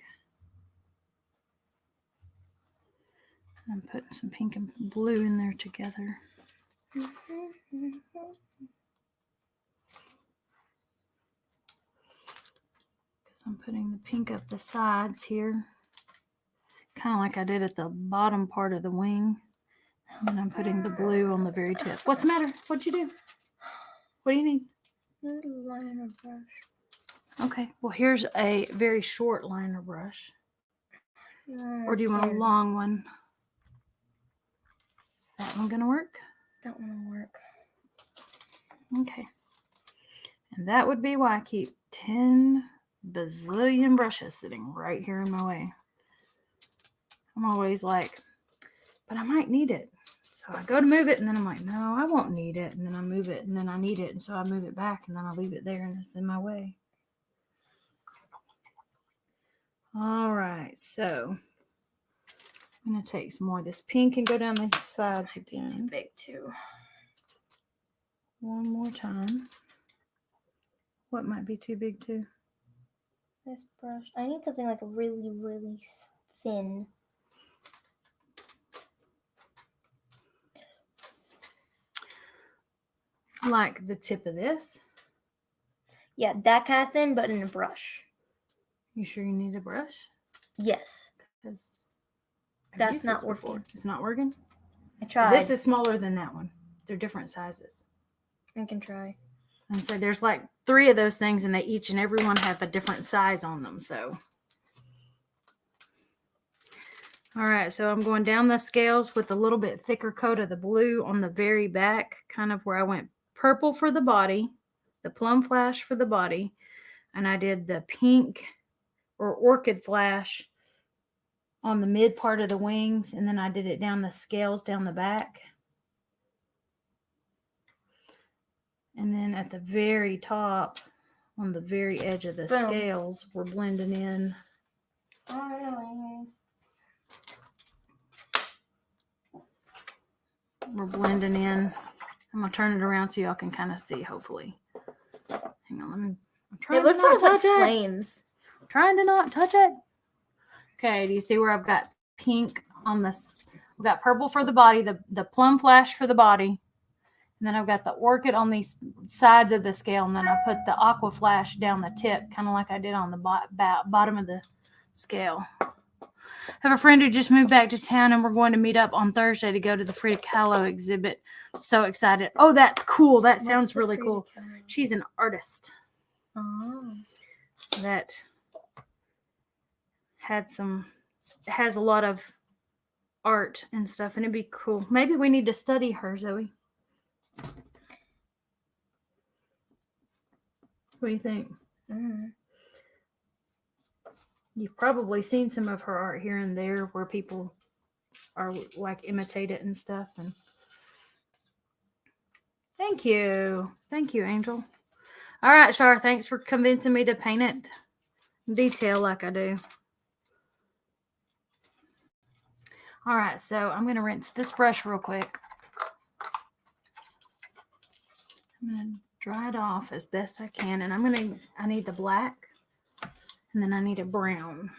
I'm putting some pink and blue in there together. Because I'm putting the pink up the sides here. Kind of like I did at the bottom part of the wing. And I'm putting the blue on the very tip. What's the matter? What'd you do? What do you need? Little liner brush. Okay, well, here's a very short liner brush. Or do you want a long one? Is that one going to work? That one will work. Okay. And that would be why I keep 10 bazillion brushes sitting right here in my way. I'm always like, but I might need it. So I go to move it, and then I'm like, no, I won't need it. And then I move it, and then I need it. And so I move it back, and then I leave it there, and it's in my way. All right, so I'm going to take some more of this pink and go down the sides again. Too big, too. One more time. What might be too big, too? This brush. I need something like really, really thin. Like the tip of this? Yeah, that kind of thin, but in a brush. You sure you need a brush? Yes. Because that's not working. It's not working? I tried. This is smaller than that one. They're different sizes. I can try. And so there's like 3 of those things, and they each and every one have a different size on them. So, all right. So I'm going down the scales with a little bit thicker coat of the blue on the very back, kind of where I went purple for the body, the plum flash for the body, and I did the pink or orchid flash on the mid part of the wings, and then I did it down the scales down the back. And then at the very top, on the very edge of the scales, we're blending in. Oh, really? We're blending in. I'm going to turn it around so y'all can kind of see, hopefully. Hang on, I'm trying it looks to not almost touch like it. flames. I'm trying to not touch it. Okay, do you see where I've got pink on this? I've got purple for the body, the plum flash for the body. And then I've got the orchid on these sides of the scale. And then I put the aqua flash down the tip, kind of like I did on the bottom of the scale. I have a friend who just moved back to town, and we're going to meet up on Thursday to go to the Frida Kahlo exhibit. So excited. Oh, that's cool. That sounds really cool. She's an artist. Oh. That has a lot of art and stuff, and it'd be cool. Maybe we need to study her, Zoe. What do you think? You've probably seen some of her art here and there where people are like imitate it and stuff. And thank you, Angel. All right, Char, thanks for convincing me to paint it detail like I do. All right, so I'm going to rinse this brush real quick. I'm going to dry it off as best I can, and I need the black, and then I need a brown.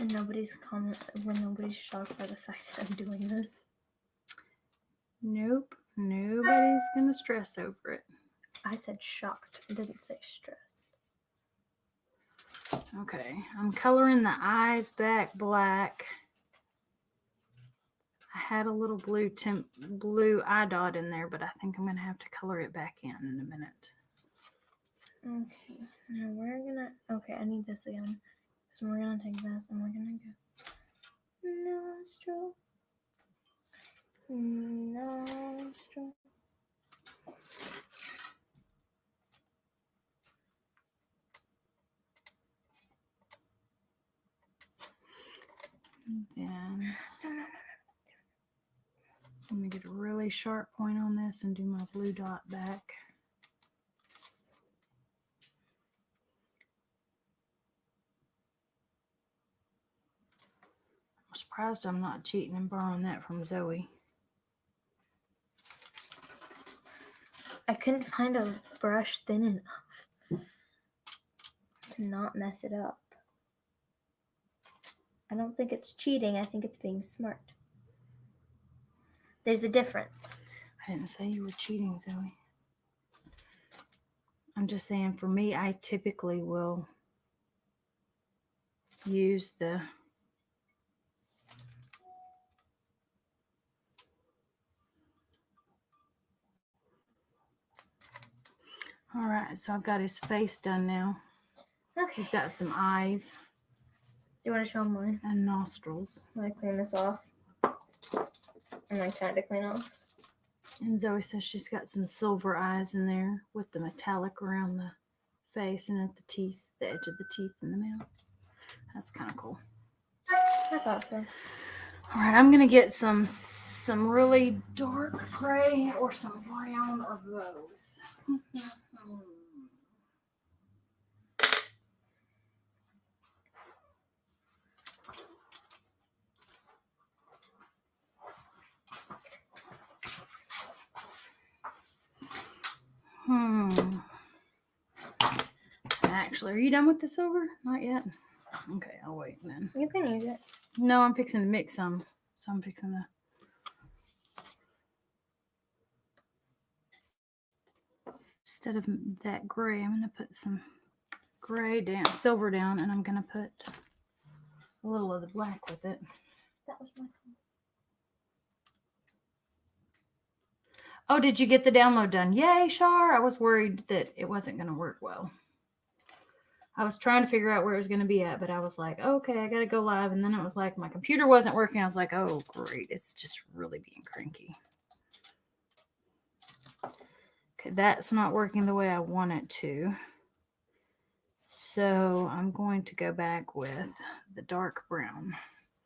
And nobody's shocked by the fact that I'm doing this. Nope. Nobody's going to stress over it. I said shocked. I didn't say stressed. Okay. I'm coloring the eyes back black. I had a little blue eye dot in there, but I think I'm going to have to color it back in a minute. Okay. Now we're going to... Okay, I need this again. So we're going to take this and we're going to go... Nostril. Nostril. Then let me get a really sharp point on this and do my blue dot back. I'm surprised I'm not cheating and borrowing that from Zoe. I couldn't find a brush thin enough to not mess it up. I don't think it's cheating. I think it's being smart. There's a difference. I didn't say you were cheating, Zoe. I'm just saying, for me, I typically will use the all right, so I've got his face done now. Okay. We've got some eyes. Do you want to show mine? And nostrils. I'm going to clean this off. I'm like trying to clean off. And Zoe says she's got some silver eyes in there with the metallic around the face and at the teeth, the edge of the teeth in the mouth. That's kind of cool. I thought so. All right, I'm going to get some really dark gray or some brown or both. Actually, are you done with the silver? Not yet. Okay, I'll wait then. You can use it. No, I'm fixing to mix some. So I'm fixing to... Instead of that gray, I'm going to put some gray down, silver down, and I'm going to put a little of the black with it. That was my phone. Oh, did you get the download done? Yay, Shar. I was worried that it wasn't going to work well. I was trying to figure out where it was going to be at, but I was like, okay, I got to go live. And then it was like, my computer wasn't working. I was like, oh, great. It's just really being cranky. Okay, that's not working the way I want it to. So I'm going to go back with the dark brown.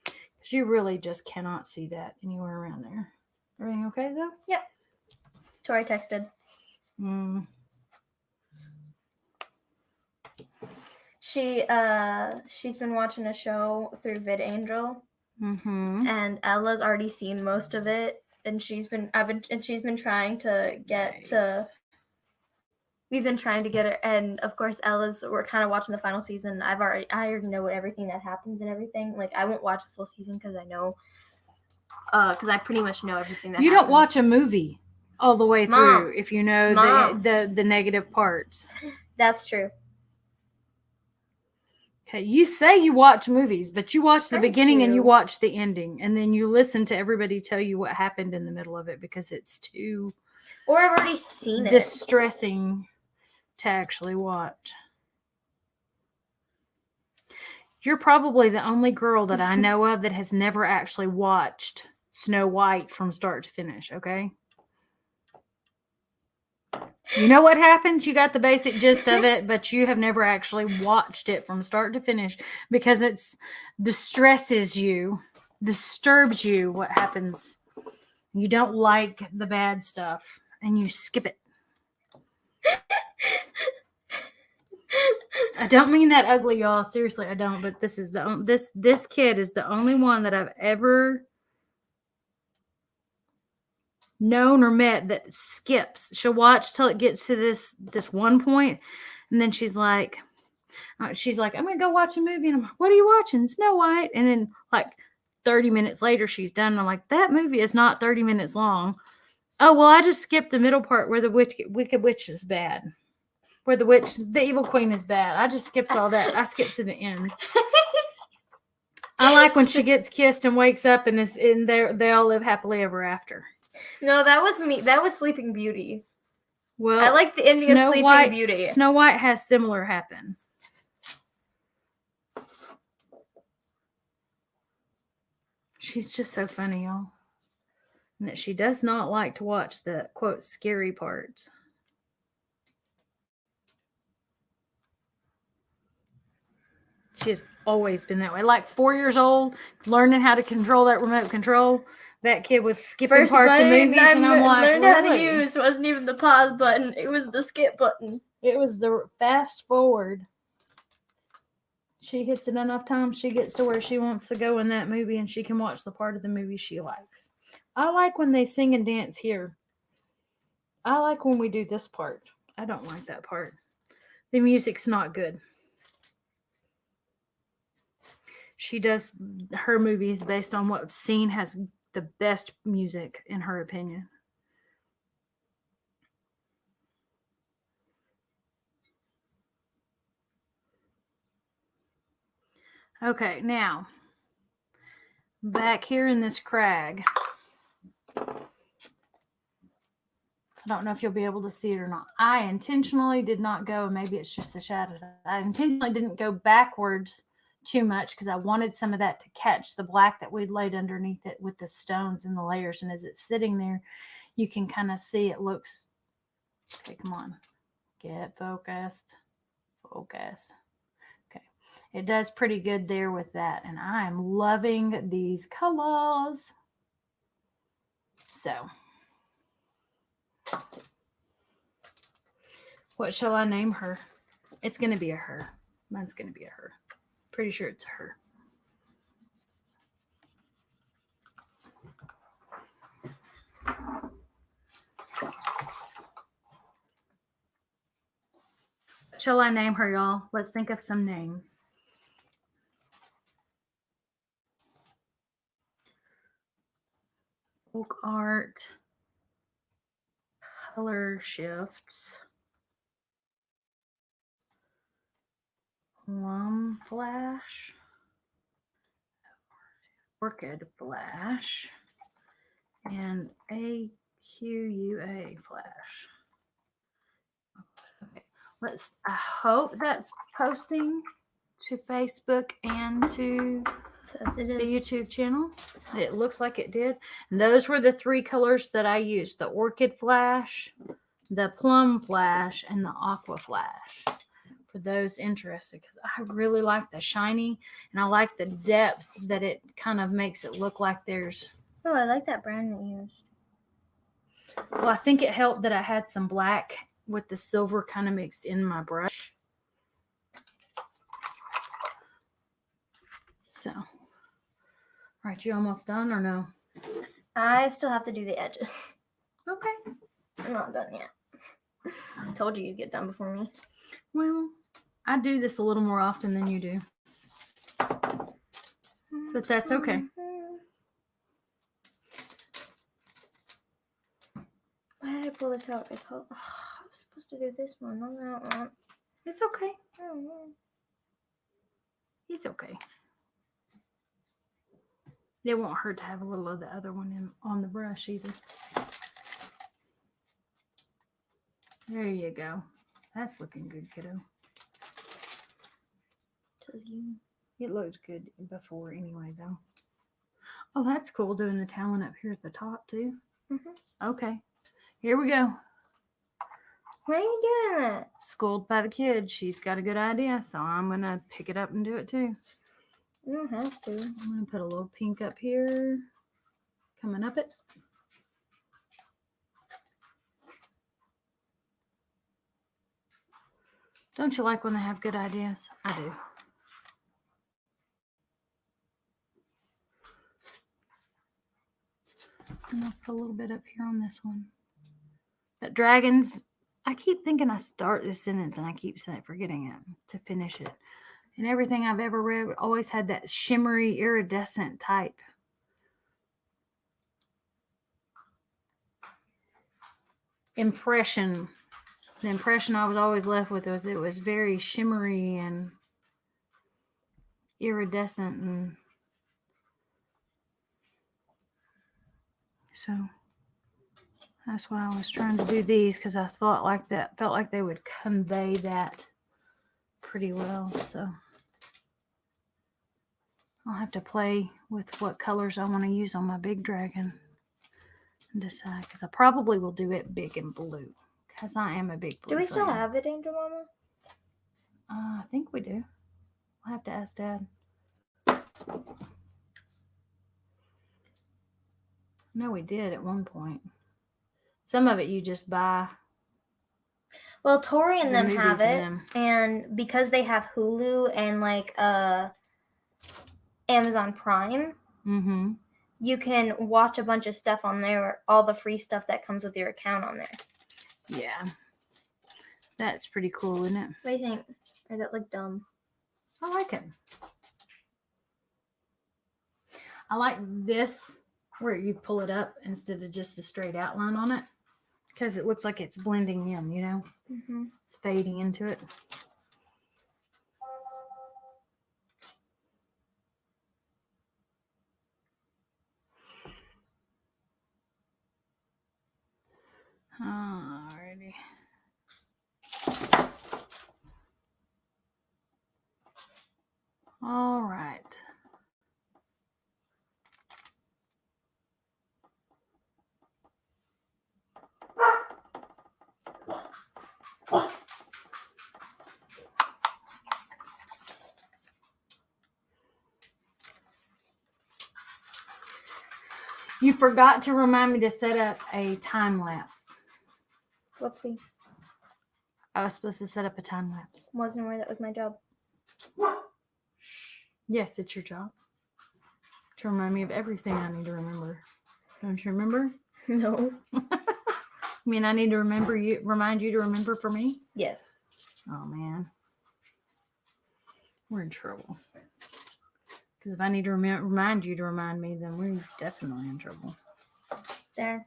Because you really just cannot see that anywhere around there. Everything okay, though? Yep. Tori texted. She's been watching a show through VidAngel, and Ella's already seen most of it, and she's been trying to get to. We've been trying to get her, and of course we're kind of watching the final season. I already know everything that happens and everything. Like, I won't watch a full season because I know, because I pretty much know everything that. You happens. Don't watch a movie all the way through if you know the negative parts. That's true. Okay, you say you watch movies, but you watch the beginning and you watch the ending, and then you listen to everybody tell you what happened in the middle of it because it's too or I've already seen it. Distressing to actually watch. You're probably the only girl that I know of that has never actually watched Snow White from start to finish, okay? You know what happens? You got the basic gist of it, but you have never actually watched it from start to finish because it distresses you, disturbs you what happens. You don't like the bad stuff and you skip it. I don't mean that ugly, y'all. Seriously, I don't. But this is this kid is the only one that I've ever known or met that skips. She'll watch till it gets to this one point, and then she's like, She's like, I'm going to go watch a movie. And I'm like, what are you watching? Snow White. And then like 30 minutes later, she's done. And I'm like, that movie is not 30 minutes long. Oh, well, I just skipped the middle part where the Wicked Witch is bad. Where the evil queen is bad. I just skipped all that. I skipped to the end. I like when she gets kissed and wakes up and is in there. They all live happily ever after. No, that was me. That was Sleeping Beauty. Well, I like the ending of Sleeping Beauty. Snow White has similar happen. She's just so funny, y'all. And that she does not like to watch the, quote, scary parts. She has always been that way. Like 4 years old, learning how to control that remote control. That kid was skipping parts of movies, and I'm like, learned how to use wasn't even the pause button. It was the skip button. It was the fast forward. She hits it enough times, she gets to where she wants to go in that movie, and she can watch the part of the movie she likes. I like when they sing and dance here. I like when we do this part. I don't like that part. The music's not good. She does her movies based on what scene has the best music, in her opinion. Okay, now, back here in this crag, I don't know if you'll be able to see it or not. I intentionally did not go, maybe it's just the shadows. I intentionally didn't go backwards too much because I wanted some of that to catch the black that we'd laid underneath it with the stones and the layers. And as it's sitting there, you can kind of see it looks, okay, come on, get focused, focus. Okay, it does pretty good there with that. And I'm loving these colors. So, what shall I name her? It's going to be a her. Mine's going to be a her. Pretty sure it's a her. What shall I name her, y'all? Let's think of some names. Folk art. Color shifts. Plum flash. Orchid flash. And AQUA flash. Okay. I hope that's posting to Facebook and to the YouTube channel. It looks like it did. And those were the 3 colors that I used. The orchid flash, the plum flash, and the aqua flash. For those interested, because I really like the shiny and I like the depth that it kind of makes it look like there's. Oh, I like that brand that you used. Well, I think it helped that I had some black with the silver kind of mixed in my brush. So, all right, you almost done or no? I still have to do the edges. Okay. I'm not done yet. I told you you'd get done before me. Well, I do this a little more often than you do. But that's okay. Why did I pull this out? I was supposed to do this one, not that one. It's okay. Oh, It's okay. It won't hurt to have a little of the other one on the brush either. There you go. That's looking good, kiddo. It looked good before anyway, though. Oh, that's cool doing the talon up here at the top, too. Mm-hmm. Okay. Here we go. Where are you doing that? Schooled by the kid. She's got a good idea, so I'm going to pick it up and do it, too. You don't have to. I'm going to put a little pink up here. Coming up it. Don't you like when they have good ideas? I do. And I'll put a little bit up here on this one. But dragons, I keep thinking I start this sentence and I keep forgetting it to finish it. And everything I've ever read always had that shimmery, iridescent type. Impression. The impression I was always left with was it was very shimmery and iridescent, and so that's why I was trying to do these, because I thought like that, felt like they would convey that pretty well. So I'll have to play with what colors I want to use on my big dragon and decide, because I probably will do it big and blue, because I am a big blue Do we still fan. have it, Angel Mama? I think we do. I'll have to ask Dad. No, we did at one point. Some of it you just buy. Well, Tori and The them movies have and it, them. and because they have Hulu and like Amazon Prime, Mm-hmm. you can watch a bunch of stuff on there, all the free stuff that comes with your account on there. Yeah. That's pretty cool, isn't it? What do you think? Or is that like dumb? I like it. I like this where you pull it up instead of just the straight outline on it, because it looks like it's blending in, you know? Mm-hmm. It's fading into it. Alrighty. All right. You forgot to remind me to set up a time lapse. Whoopsie. I was supposed to set up a time lapse. Wasn't aware that was my job. Yes, it's your job to remind me of everything I need to remember. Don't you remember? No. I mean, I need to remind you to remember for me? Yes. Oh, man. We're in trouble. Because if I need to remind you to remind me, then we're definitely in trouble. There.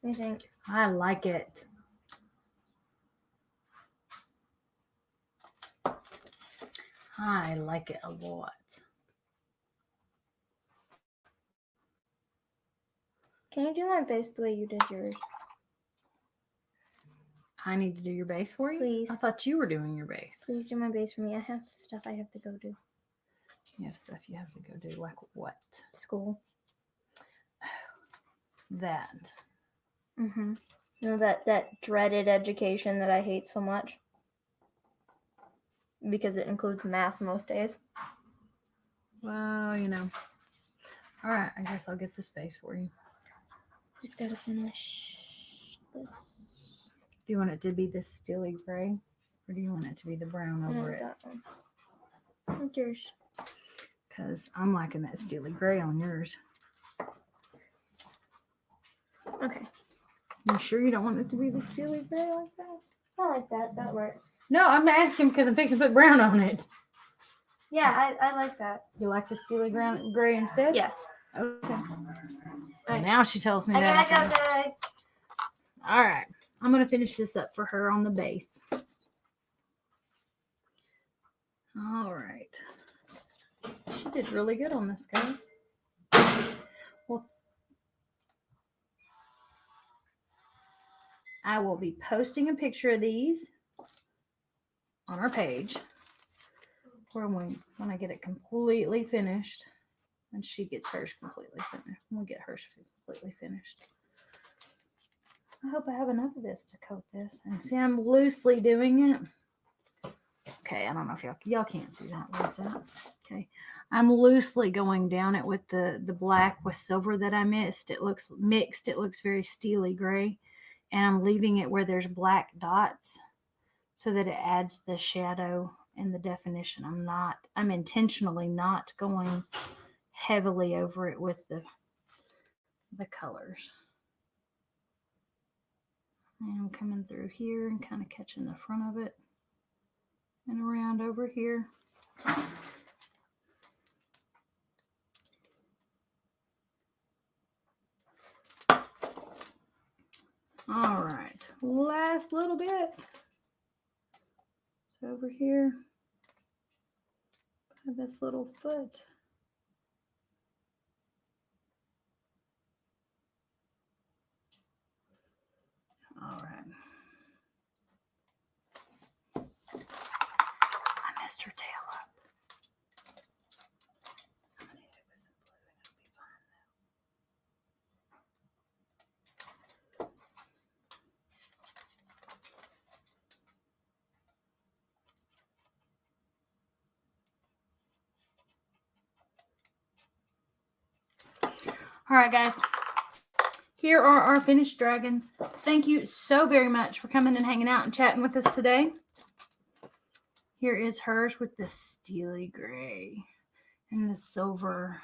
What do you think? I like it. I like it a lot. Can you do my base the way you did yours? I need to do your base for you? Please. I thought you were doing your base. Please do my base for me. I have stuff I have to go do. You have stuff you have to go do. Like what? School. That. Mm-hmm. You know that dreaded education that I hate so much? Because it includes math most days. Well, you know. All right, I guess I'll get the space for you. Just gotta finish this. Do you want it to be this steely gray? Or do you want it to be the brown over it? That one. I think yours. Because I'm liking that steely gray on yours. Okay. You sure you don't want it to be the steely gray like that? I like that. That works. No, I'm asking because I'm fixing to put brown on it. Yeah, I like that. You like the steely gray instead? Yeah. Okay. Right. Now she tells me I that. gotta go, guys. All right. I'm going to finish this up for her on the base. All right. She did really good on this, guys. Well, I will be posting a picture of these on our page when I get it completely finished, and she gets hers completely finished. We'll get hers completely finished. I hope I have enough of this to coat this. And see, I'm loosely doing it. Okay, I don't know if y'all can't see that. Where's that? Okay, I'm loosely going down it with the black with silver that I mixed. It looks mixed. It looks very steely gray, and I'm leaving it where there's black dots so that it adds the shadow and the definition. I'm intentionally not going heavily over it with the colors. And I'm coming through here and kind of catching the front of it and around over here. All right, last little bit. So over here, by this little foot. All right. I messed her tail up. I'm gonna hit it with some blue and it'll be fine though. All right, guys. Here are our finished dragons. Thank you so very much for coming and hanging out and chatting with us today. Here is hers with the steely gray and the silver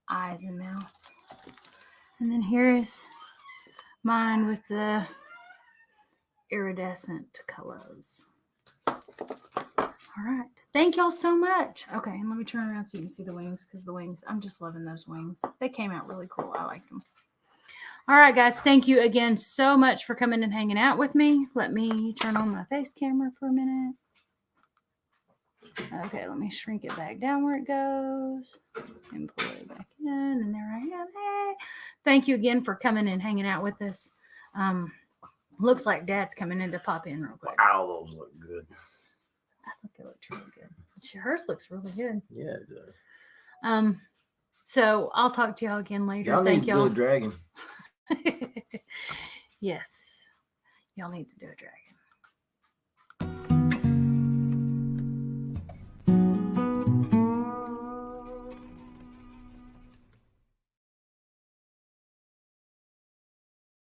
eyes and mouth. And then here is mine with the iridescent colors. All right. Thank y'all so much. Okay, and let me turn around so you can see the wings, because the wings, I'm just loving those wings. They came out really cool. I like them. All right, guys. Thank you again so much for coming and hanging out with me. Let me turn on my face camera for a minute. Okay, let me shrink it back down where it goes and pull it back in, and there I am. Hey, thank you again for coming and hanging out with us. Looks like Dad's coming in to pop in real quick. Wow, those look good. I think it looks really good. Hers looks really good. Yeah, it does. So I'll talk to y'all again later. Y'all Thank need to y'all. do a dragon. Yes, y'all need to do a dragon.